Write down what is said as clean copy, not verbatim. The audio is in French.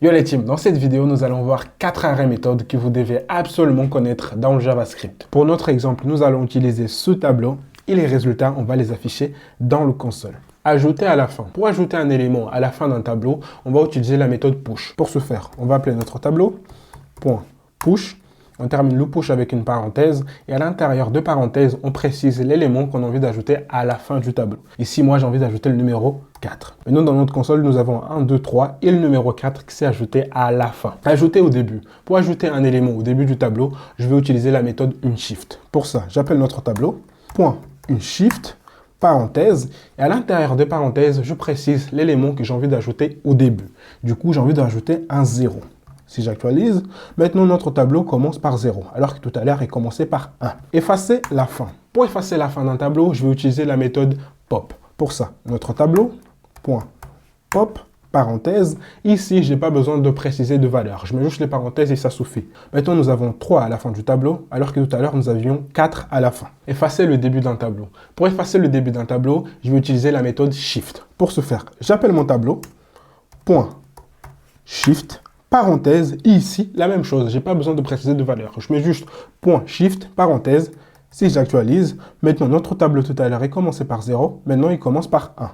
Yo les teams, dans cette vidéo, nous allons voir 4 arrêts méthodes que vous devez absolument connaître dans le JavaScript. Pour notre exemple, nous allons utiliser ce tableau et les résultats, on va les afficher dans le console. Ajouter à la fin. Pour ajouter un élément à la fin d'un tableau, on va utiliser la méthode push. Pour ce faire, on va appeler notre tableau .push. On termine le push avec une parenthèse et à l'intérieur de parenthèse, on précise l'élément qu'on a envie d'ajouter à la fin du tableau. Ici, moi, j'ai envie d'ajouter le numéro 4. Maintenant, dans notre console, nous avons 1, 2, 3 et le numéro 4 qui s'est ajouté à la fin. Ajouter au début. Pour ajouter un élément au début du tableau, je vais utiliser la méthode unshift. Pour ça, j'appelle notre tableau .unshift, parenthèse, et à l'intérieur de parenthèse, je précise l'élément que j'ai envie d'ajouter au début. Du coup, j'ai envie d'ajouter un 0. Si j'actualise, maintenant notre tableau commence par 0, alors que tout à l'heure il commençait par 1. Effacer la fin. Pour effacer la fin d'un tableau, je vais utiliser la méthode pop. Pour ça, notre tableau, .pop, parenthèse. Ici, je n'ai pas besoin de préciser de valeur. Je mets juste les parenthèses et ça suffit. Maintenant, nous avons 3 à la fin du tableau, alors que tout à l'heure, nous avions 4 à la fin. Effacer le début d'un tableau. Pour effacer le début d'un tableau, je vais utiliser la méthode shift. Pour ce faire, j'appelle mon tableau, .shift, parenthèse, et ici, la même chose, je n'ai pas besoin de préciser de valeur. Je mets juste .shift, parenthèse. Si j'actualise, maintenant notre tableau tout à l'heure est commencé par 0, maintenant il commence par 1.